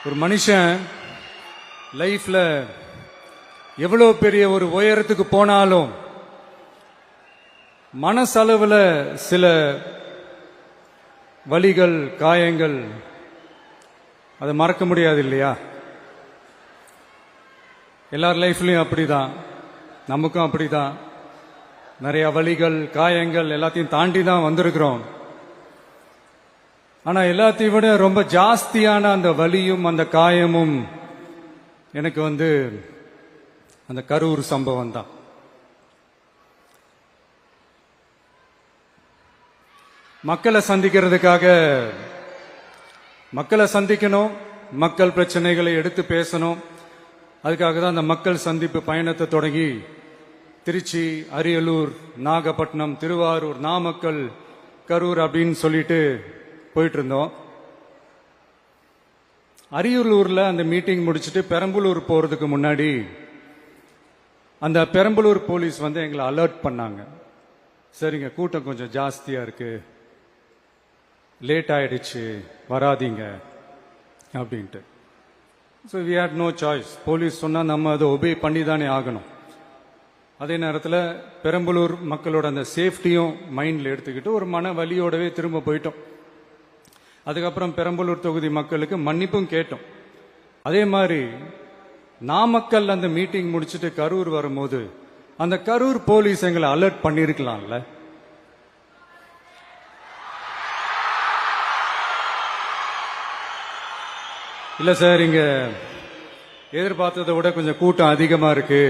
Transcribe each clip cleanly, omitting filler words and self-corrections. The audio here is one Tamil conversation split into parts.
ஒரு மனுஷன் லைஃப்ல எவ்வளவு பெரிய ஒரு உயரத்துக்கு போனாலும் மனசளவுல சில வலிகள் காயங்கள் அதை மறக்க முடியாது இல்லையா? எல்லார் லைஃப்லயும் அப்படிதான், நமக்கும் அப்படிதான். நிறைய வலிகள் காயங்கள் எல்லாத்தையும் தாண்டி தான் வந்திருக்கிறோம். ஆனா எல்லாத்தையும் விட ரொம்ப ஜாஸ்தியான அந்த வலியும் அந்த காயமும் எனக்கு அந்த கரூர் சம்பவம் தான். மக்களை சந்திக்கிறதுக்காக மக்களை சந்திக்கணும், மக்கள் பிரச்சனைகளை எடுத்து பேசணும். அதுக்காக தான் அந்த மக்கள் சந்திப்பு பயணத்தை தொடங்கி திருச்சி, அரியலூர், நாகப்பட்டினம், திருவாரூர், நாமக்கல், கரூர் அப்படின்னு சொல்லிட்டு போயிட்டு இருந்தோம். அரியலூர்ல அந்த மீட்டிங் முடிச்சுட்டு பெரம்பலூர் போறதுக்கு முன்னாடி அந்த பெரம்பலூர் போலீஸ் எங்களை அலர்ட் பண்ணாங்க. சரிங்க, கூட்டம் கொஞ்சம் ஜாஸ்தியா இருக்கு, லேட் ஆயிடுச்சு, வராதீங்க அப்படின்ட்டு. So we had no choice. Police சொன்னா நம்ம அதை ஒபே பண்ணி தானே ஆகணும். அதே நேரத்தில் பெரம்பலூர் மக்களோட அந்த சேஃப்டியும் மைண்ட்ல எடுத்துக்கிட்டு ஒரு மன வலியோடவே திரும்ப போயிட்டோம். அதுக்கப்புறம் பெரம்பலூர் தொகுதி மக்களுக்கு மன்னிப்பும் கேட்டோம். அதே மாதிரி நாமக்கல் அந்த மீட்டிங் முடிச்சுட்டு கரூர் வரும்போது அந்த கரூர் போலீஸ் எங்களை அலர்ட் பண்ணிருக்கலாம்ல. இல்ல சார், இங்க எதிர்பார்த்ததை விட கொஞ்சம் கூட்டம் அதிகமா இருக்கு,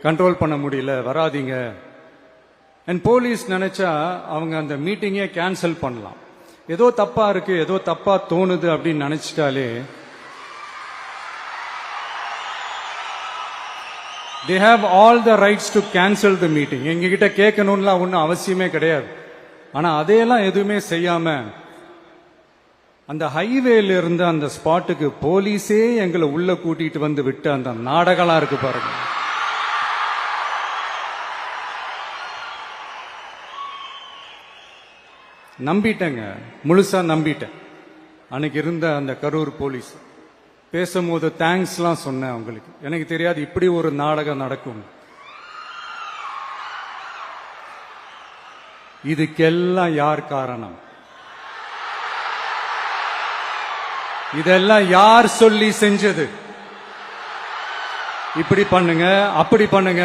கண்ட்ரோல் பண்ண முடியல, வராதீங்க. அண்ட் போலீஸ் நினைச்சா அவங்க அந்த மீட்டிங்கே கேன்சல் பண்ணலாம். ஏதோ தப்பா இருக்கு, ஏதோ தப்பா தோணுது அப்படின்னு நினைச்சிட்டாலே they have all the rights to cancel the meeting. எங்ககிட்ட கேட்கணும்லாம் ஒன்றும் அவசியமே கிடையாது. ஆனா அதையெல்லாம் எதுவுமே செய்யாம அந்த ஹைவேல இருந்து அந்த ஸ்பாட்டுக்கு போலீஸே எங்களை உள்ள கூட்டிட்டு வந்து விட்டு அந்த நாடகம்லாம் இருக்கு பாருங்க. நம்பிட்டேங்க, முழுசா நம்பிட்டேன். அன்னைக்கு இருந்த அந்த கரூர் போலீஸ் பேசும்போது தேங்க்ஸ்லாம் சொன்னேன் அவங்களுக்கு. எனக்கு தெரியாது இப்படி ஒரு நாடகம் நடக்கும். இதுக்கெல்லாம் யார் காரணம்? இதெல்லாம் யார் சொல்லி செஞ்சது? இப்படி பண்ணுங்க, அப்படி பண்ணுங்க,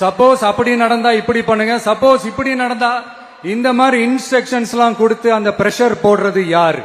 சப்போஸ் அப்படி நடந்தா இப்படி பண்ணுங்க, சப்போஸ் இப்படி நடந்தா இந்த மாதிரி இன்ஸ்ட்ரக்ஷன்ஸ் எல்லாம் கொடுத்து அந்த பிரஷர் போடுறது யாரு?